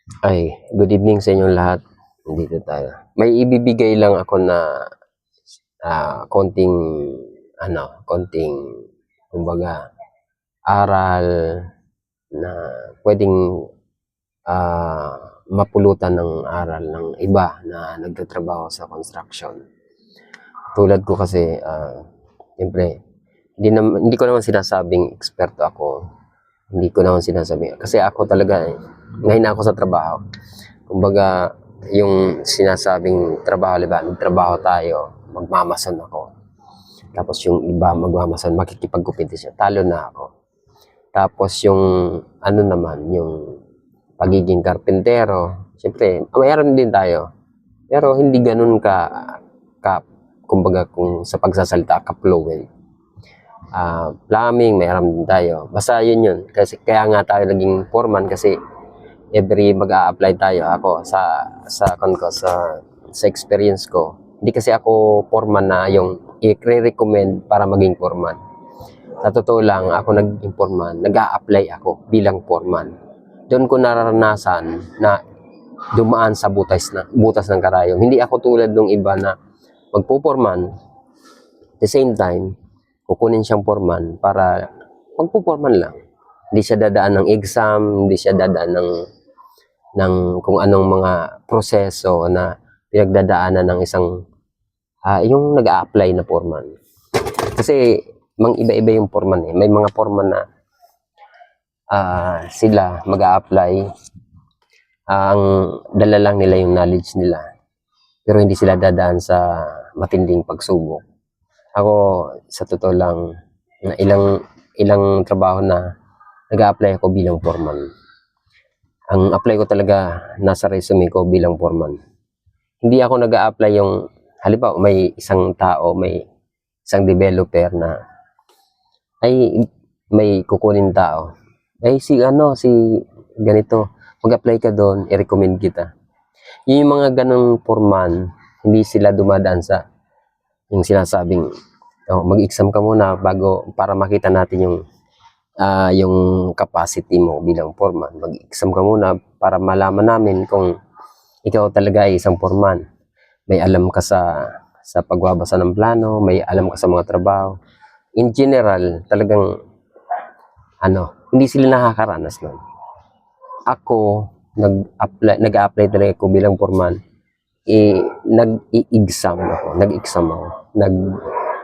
Good evening sa inyong lahat. Nandito tayo. May ibibigay lang ako na konting konting kumbaga aral na pwedeng mapulutan ng aral ng iba na nagtatrabaho sa construction. Tulad ko kasi siyempre hindi ko naman sinasabing eksperto ako. Hindi ko naman sinasabi kasi ako talaga ngayon ako sa trabaho. Kumbaga, yung sinasabing trabaho, diba? Nagtrabaho tayo, magmamason ako. Tapos yung iba magmamason, makikipagkompetisyon, talo na ako. Tapos yung ano naman, yung pagiging karpentero, siyempre, mayroon din tayo. Pero hindi ganun kumbaga kung sa pagsasalita, ka-fluent. Plumbing, mayroon din tayo. Basta yun. Kasi, kaya nga tayo naging foreman kasi every mag-a-apply tayo ako sa experience ko. Hindi kasi ako foreman na yung i-recommend para maging foreman. Sa totoo lang, ako naging foreman, nag-a-apply ako bilang foreman. Doon ko nararanasan na dumaan sa butas ng karayom. Hindi ako tulad ng iba na magpo-foreman, at the same time, kukunin siyang foreman para magpo-foreman lang. Hindi siya dadaan ng exam, hindi siya dadaan ng kung anong mga proseso na pinagdadaanan ng isang yung nag-a-apply na foreman. Kasi iba-iba yung foreman eh. May mga foreman na sila mag-a-apply, ang dala lang nila yung knowledge nila. Pero hindi sila dadaan sa matinding pagsubok. Ako, sa totoo lang, na ilang trabaho na nag-a-apply ako bilang foreman. Ang apply ko talaga nasa resume ko bilang foreman. Hindi ako nag-a-apply yung, halimbawa may isang tao, may isang developer na may kukunin tao. Si ganito, mag-apply ka doon, i-recommend kita. Yung mga ganong foreman, hindi sila dumadaan sa yung sinasabing, mag-exam ka muna para makita natin yung capacity mo bilang foreman. Mag-exam ka muna para malaman namin kung ikaw talaga ay isang foreman. May alam ka sa pagbabasa ng plano, may alam ka sa mga trabaho. In general, talagang hindi sila nakakaranas nun. Ako, nag-apply talaga ako bilang foreman. Nag-exam ako.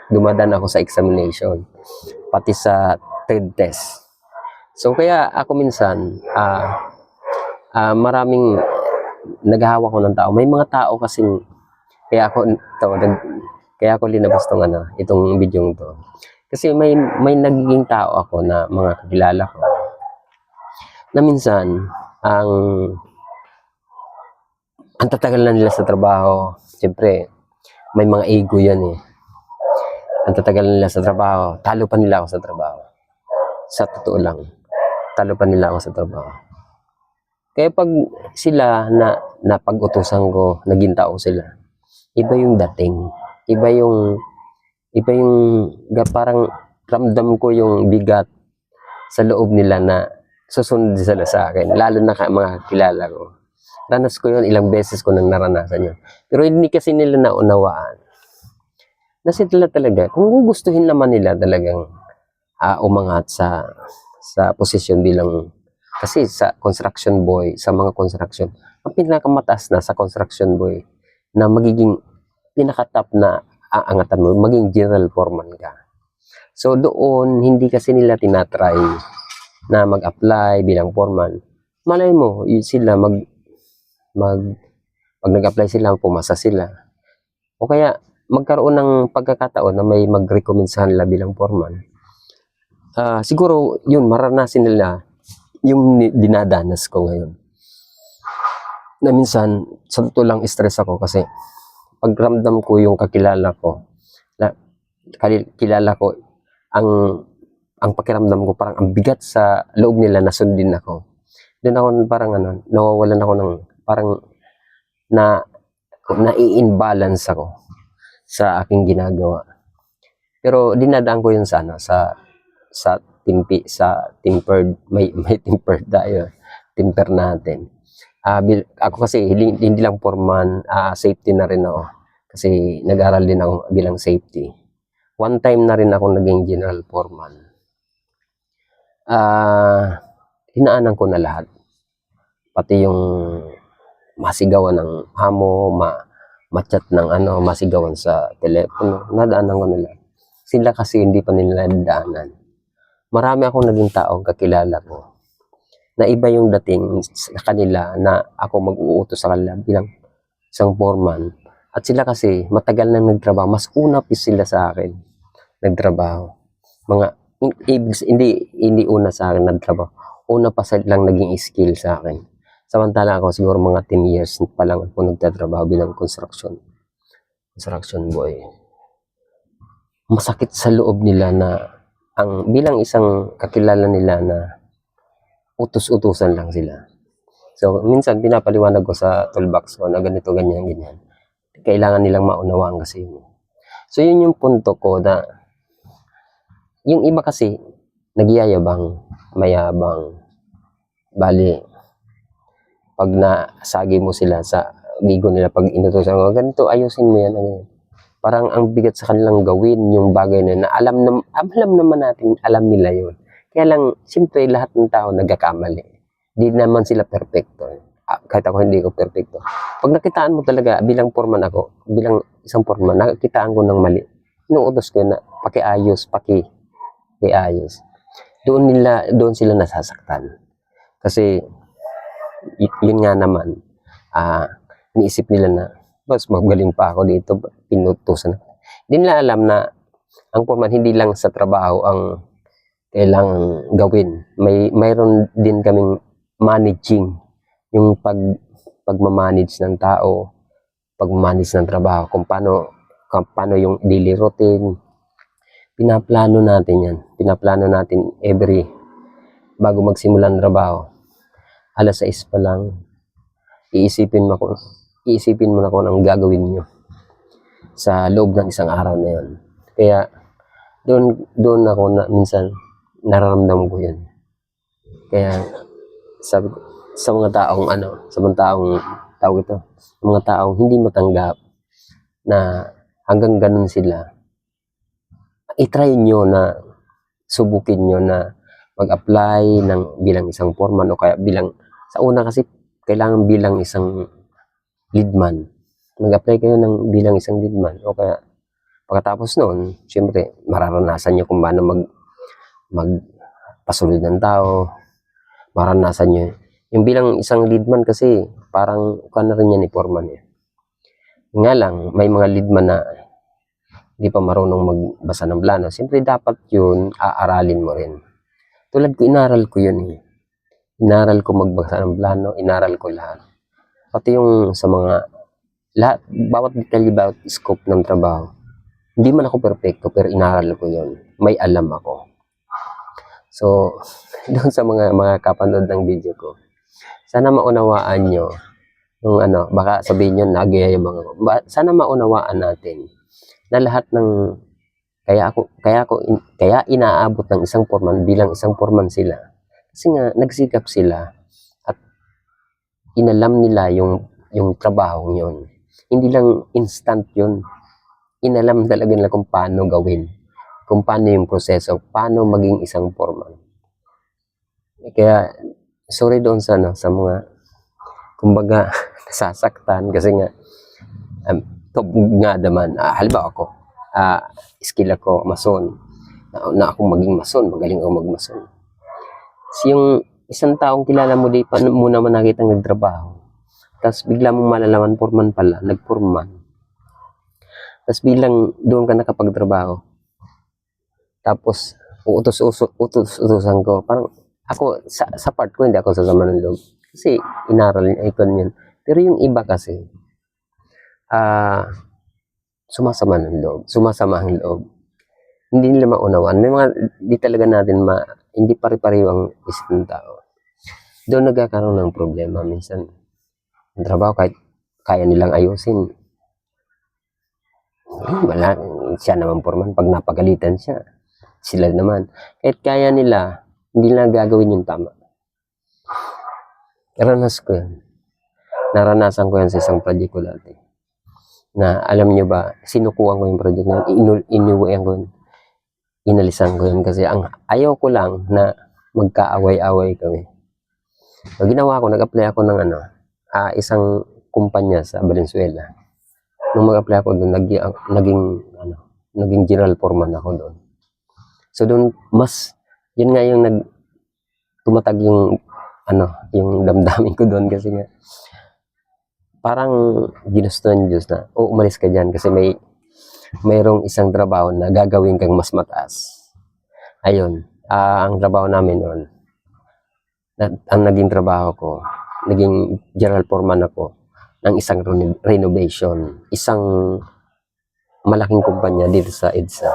Dumadaan ako sa examination. Pati sa trade test. So kaya ako minsan maraming naghahawak ko ng tao. May mga tao kasing kaya ako linabas itong video to. Kasi may nagiging tao ako na mga kakilala ko na minsan ang tatagal na nila sa trabaho. Siyempre, may mga ego yan eh. Ang tatagal na nila sa trabaho, talo pa nila ako sa trabaho. Sa totoo lang, talo pa nila ako sa trabaho. Kaya pag sila na napag-utusan ko, naging tao sila, iba yung dating. Iba yung parang ramdam ko yung bigat sa loob nila na susunod sila sa akin. Lalo na mga kilala ko. Ranas ko yun, ilang beses ko nang naranasan yun. Pero hindi kasi nila naunawaan. Na sila talaga, kung gugustuhin naman nila talagang umangat sa posisyon bilang, kasi sa construction boy, sa mga construction, ang pinakamataas na sa construction boy na magiging pinakatap na aangatan mo, maging general foreman ka. So doon, hindi kasi nila tinatry na mag-apply bilang foreman. Malay mo, sila pag nag-apply sila, pumasa sila. O kaya, magkaroon ng pagkakataon na may mag-recommend sa kanila bilang foreman. Siguro, yun, maranasin nila yung dinadanas ko ngayon. Na minsan, sa totoo lang stress ako kasi pagramdam ko yung kakilala ko, ang pakiramdam ko parang ang bigat sa loob nila na sundin ako. Doon ako parang nawawalan ako ng parang nai-imbalance ako sa aking ginagawa. Pero dinadaan ko yun sa tempered, may tempered tayo, temper natin. Ako kasi hindi lang foreman, safety na rin ako. Kasi nag-aral din ako bilang safety. One time na rin ako naging general foreman. Hinaanan ko na lahat. Pati yung masigawan ng amo, machat ng masigawan sa telepono, nadaanan ko nila. Sila kasi hindi pa nila nadaanan. Marami akong naging taong kakilala ko na iba yung dating sa kanila na ako mag-uutos sa kanila bilang isang foreman. At sila kasi matagal na nagtrabaho, mas una pa sila sa akin nagtrabaho. Hindi una sa akin nagtrabaho. Una pa silang naging skill sa akin. Samantala ako siguro mga 10 years pa lang ako nagtatrabaho bilang construction boy. Masakit sa loob nila na bilang isang kakilala nila na utos-utusan lang sila. So, minsan pinapaliwanag ko sa toolbox ko na ganito, ganyan. Kailangan nilang maunawaan kasi yun. So, yun yung punto ko na yung iba kasi nagyayabang, mayabang, bali, pag nasagi mo sila sa ligo nila, pag inutusan mo, ganito, ayusin mo yan. Parang ang bigat sa kanilang gawin yung bagay na alam naman natin, alam nila yun. Kaya lang, siyempre, lahat ng tao nagkakamali. Di naman sila perfecto. Kahit ako hindi ko perfecto. Pag nakitaan mo talaga, bilang foreman ako, bilang isang foreman, nakitaan ko ng mali. Inuutos ko na pakiayos. Doon sila nasasaktan. Kasi, yun nga naman, iniisip nila na, mas magaling pa ako dito, pinutusan. Hindi nila alam na ang foreman hindi lang sa trabaho ang kailangang gawin. Mayroon din kaming managing, yung pagmamanage ng tao, pagmamanage ng trabaho, kung paano yung daily routine. Pinaplano natin yan. Pinaplano natin bago magsimula ng trabaho. Alas 6 pa lang, iisipin mo na kung anong gagawin nyo sa loob ng isang araw na yun. Kaya, doon ako na minsan nararamdaman ko yun. Kaya, sabi ko, sa mga taong hindi matanggap na hanggang ganun sila, i-try nyo na subukin nyo na mag-apply bilang isang foreman o kaya sa una kasi kailangan bilang isang leadman. Mag-apply kayo bilang isang leadman o kaya pagkatapos noon, siyempre mararanasan nyo kung paano magpasunod ng tao, mararanasan nyo yung bilang isang leadman kasi parang na rin yan ni foreman eh. Nga lang, may mga leadman na hindi pa marunong magbasa ng plano. Siyempre dapat yun, aaralin mo rin. Tulad ko, inaral ko yun eh. Inaral ko magbasa ng plano, inaral ko lahat. Pati yung sa bawat detalye, bawat scope ng trabaho. Hindi man ako perfecto, pero inaral ko yun. May alam ako. So, doon sa mga kapanood ng video ko, sana maunawaan nyo yung baka sabihin nyo, nagyayabang ako. Sana maunawaan natin na lahat ng kaya inaabot ng isang foreman bilang isang foreman sila. Kasi nga, nagsikap sila at inalam nila yung trabaho yun. Hindi lang instant yun. Inalam talaga nila kung paano gawin. Kung paano yung proseso. Paano maging isang foreman. Kaya, sorry doon sa mga, kumbaga, nasasaktan. Kasi nga, nga naman, halimbawa ako, skill ako, mason. Na akong maging mason, magaling ako magmason. Yung isang taong kilala mo, di pa mo naman nakitang nagtrabaho. Tapos bigla mong malalaman, foreman pala, nag-foreman. Tapos bilang doon ka nakapagtrabaho. Tapos, utos-utosan ko. Parang, ako, sa part ko, hindi ako sasama ng loob. Kasi, inaral niya, icon yan. Pero yung iba kasi, sumasama ang loob. Hindi nila maunawaan. May mga, di talaga natin hindi pare-pareho ang isip ng tao. Doon nagkakaroon ng problema. Minsan, ang trabaho, kahit kaya nilang ayusin. Wala, siya naman foreman. Pag napagalitan siya, sila naman. Kahit kaya nila, hindi nila gagawin yung tama. Karanas ko yan. Naranasan ko yan sa isang project ko dati. Na alam nyo ba, sinukuhan ko yung project na yun, iniuwian ko yun, inalisan ko yun kasi ang ayaw ko lang na magkaaway-away kami. So, ginawa ko, nag-apply ako ng isang kumpanya sa Valenzuela. Nung mag-apply ako doon, naging general foreman ako doon. So doon, yun nga yung tumatag yung damdamin ko doon kasi nga, parang ginusto ng Diyos na, umalis ka dyan kasi mayroong isang trabaho na gagawin kang mas mataas. Ayun, ang trabaho namin noon, ang naging trabaho ko, naging general foreman ako ng isang renovation, isang malaking kumpanya dito sa EDSA.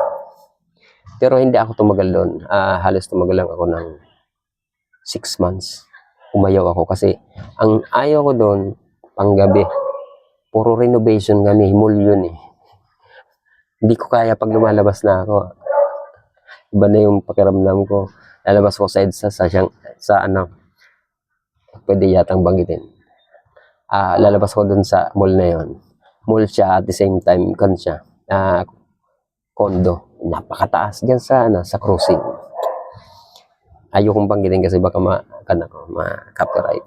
Pero hindi ako tumagal doon, halos tumagal lang ako ng 6 months. Umayaw ako kasi ang ayaw ko doon, panggabi, puro renovation kami, mall yun eh. Hindi ko kaya pag lumalabas na ako. Iba na yung pakiramdam ko. Lalabas ko sa EDSA, pwede yatang banggitin. Lalabas ko dun sa mall na yon. Mall siya at the same time, condo. Napakataas dyan sa cruising. Ayokong banggitin kasi baka ma-copyright.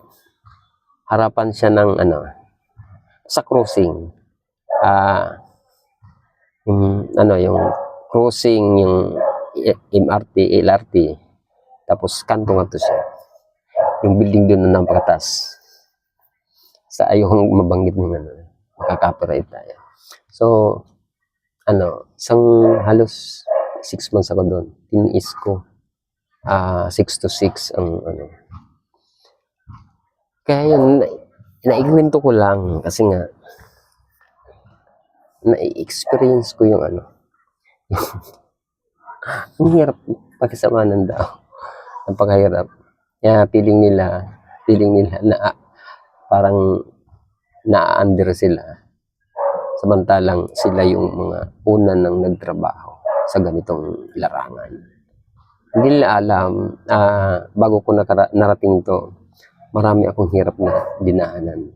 Harapan siya ng sa cruising. Yung cruising, yung MRT, LRT, tapos kanto nga to siya. Yung building doon na napakataas. Sa ayokong mabanggit ng makaka-copyright tayo. So, halos 6 months ako doon. Tiniis ko. 6 to 6 ang Kaya yun, naikwento ko lang kasi nga, na-experience ko yung ang hirap pagkasamanan daw. Napakahirap. Kaya feeling nila na parang na-under sila. Samantalang sila yung mga una nang nagtrabaho sa ganitong larangan. Hindi nila alam, bago ko narating to, marami akong hirap na dinaanan.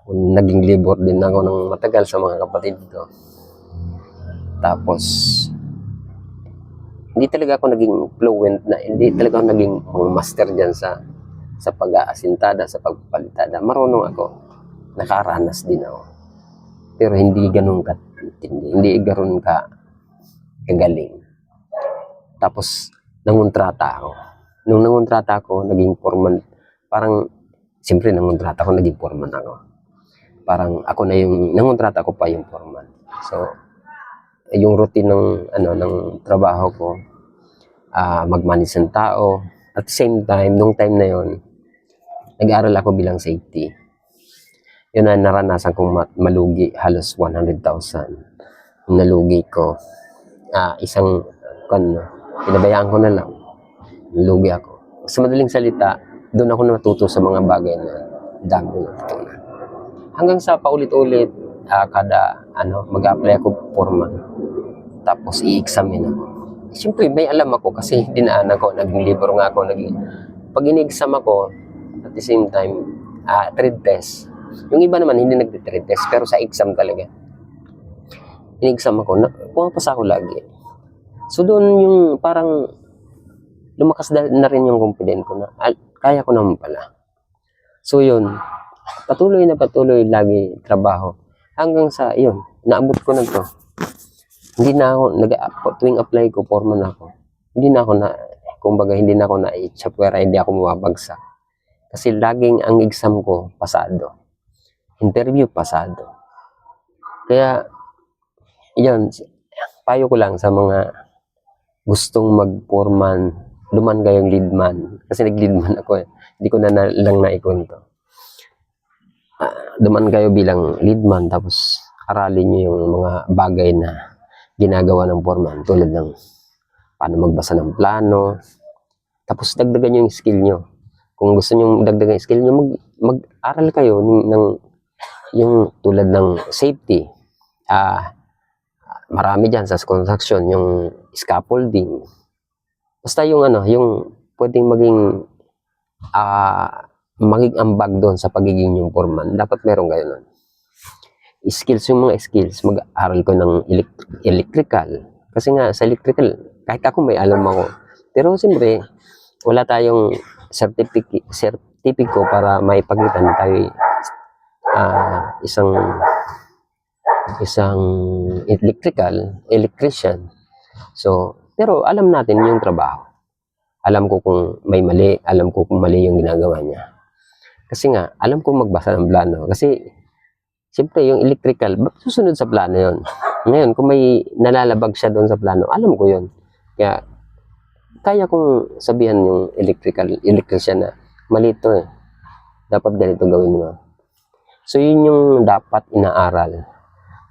Naging labor din ako ng matagal sa mga kapatid ko. Tapos, hindi talaga ako naging fluent hindi talaga ako naging master dyan sa pag-aasintada, sa pagpalitada. Marunong ako. Nakaranas din ako. Pero hindi ganun katindi. Hindi ganun kagaling. Tapos, nangontrata ako. Nung nangontrata ako, naging foreman. Parang, siyempre nangontrata ako, naging foreman ako. Parang ako na yung, nangontrata ko pa yung foreman. So, yung routine ng trabaho ko, mag-manage ng tao. At the same time, nung time na yon, nag-aaral ako bilang safety. Yun na naranasan kong malugi, halos 100,000. Nalugi ko. Pinabayaan ko na lang. Nalugi ako. Sa madaling salita, doon ako natuto sa mga bagay na dami ko natutunan. Hanggang sa paulit-ulit, mag-apply ako foreman. Tapos i-examine ako. Siyempre, may alam ako kasi dinaan ako, naging libro nga ako. Pag in-exam ako, at the same time, trade test. Yung iba naman, hindi nag-trade test, pero sa exam talaga. In-exam ako, pumapasa ako lagi. So doon yung parang lumakas na rin yung confidence ko na kaya ko naman pala. So yun, patuloy lagi trabaho. Hanggang sa yun, naabot ko na to. Hindi na ako, tuwing apply ko, foreman ako. Hindi na ako na-chapwera, hindi ako mababagsak. Kasi laging ang exam ko, pasado. Interview, pasado. Kaya, yun, payo ko lang sa mga gustong mag-foreman, duman kayong leadman. Kasi nag-leadman ako eh. Hindi ko na lang naikwento. Duman kayo bilang leadman, tapos aralin nyo yung mga bagay na ginagawa ng foreman. Tulad ng paano magbasa ng plano. Tapos dagdagan yung skill nyo. Kung gusto nyo dagdagan yung skill nyo, mag-aral kayo ng yung tulad ng safety. Marami dyan sa construction, yung scaffolding. Basta yung yung pwedeng maging maging ambag doon sa pagiging yung foreman. Dapat meron kayo nun. Skills, yung mga skills, mag-aral ko ng electrical. Kasi nga sa electrical, kahit ako may alam ako. Pero siyempre, wala tayong sertipiko para maipagkita na tayo isang electrician. So, pero alam natin yung trabaho. Alam ko kung may mali, alam ko kung mali yung ginagawa niya. Kasi nga, alam kong magbasa ng plano. Kasi, siyempre, yung electrical, susunod sa plano yon. Ngayon, kung may nalalabag siya doon sa plano, alam ko yon. Kaya, kaya kong sabihan yung electrician na, mali ito eh. Dapat ganito gawin mo. So, yun yung dapat inaaral.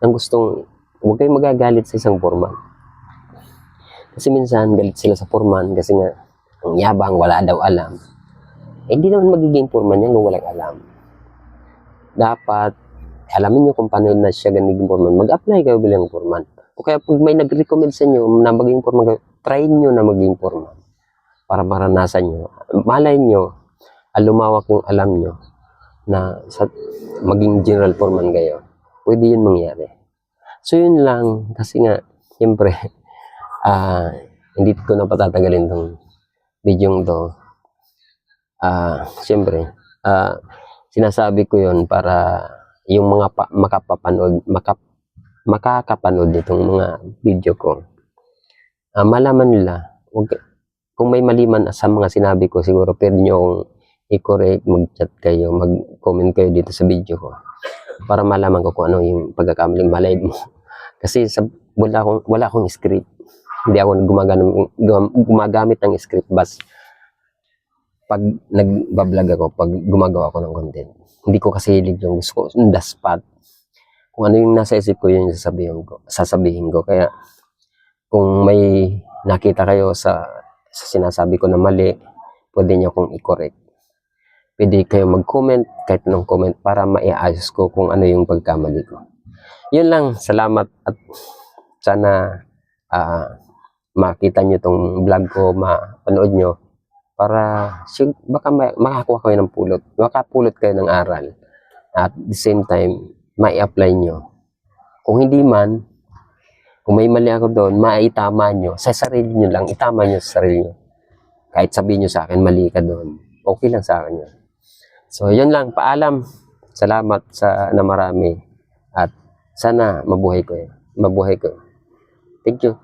Ang gustong, huwag kayong magagalit sa isang foreman. Kasi minsan, galit sila sa foreman kasi nga, ang yabang, wala daw alam. Hindi naman magiging foreman yan kung walang alam. Dapat, alamin nyo kung paano na siya ganiging foreman. Mag-apply kayo bilang foreman. O kaya pag may nag-recommend sa inyo na maging foreman, try nyo na maging foreman. Para maranasan nyo. Malay nyo, lumawak yung alam nyo na sa maging general foreman kayo. Pwede yun mangyari. So yun lang. Kasi nga, siyempre, hindi ko na patatagalin tong video to. Siyempre, sinasabi ko yun para yung mga makakapanood nitong mga video ko, malaman nila, kung may mali man sa mga sinabi ko, siguro pwede nyo akong i-correct, mag-chat kayo, mag-comment kayo dito sa video ko, para malaman ko kung ano yung pagkakamaling malay mo. Kasi wala akong script. Hindi ako gumagamit ng script, bas pag nagbablog ako, pag gumagawa ako ng content. Hindi ko kasi hilig yung gusto ko, the spot. Kung ano yung nasa isip ko, yun yung sasabihin ko. Kaya, kung may nakita kayo sa sinasabi ko na mali, pwede nyo akong i-correct. Pwede kayo mag-comment, kahit anong comment, para maiayos ko kung ano yung pagkamali ko. Yun lang, salamat at sana makita nyo tong vlog ko, mapanood nyo, para baka makakuha kayo ng makapulot kayo ng aral. At the same time, mai-apply nyo. Kung hindi man, kung may mali ako doon, maitama nyo. Sa sarili nyo lang, itama nyo sa sarili nyo. Kahit sabihin nyo sa akin, mali ka doon. Okay lang sa akin yun. So, yun lang. Paalam. Salamat na marami. At sana mabuhay ko. Thank you.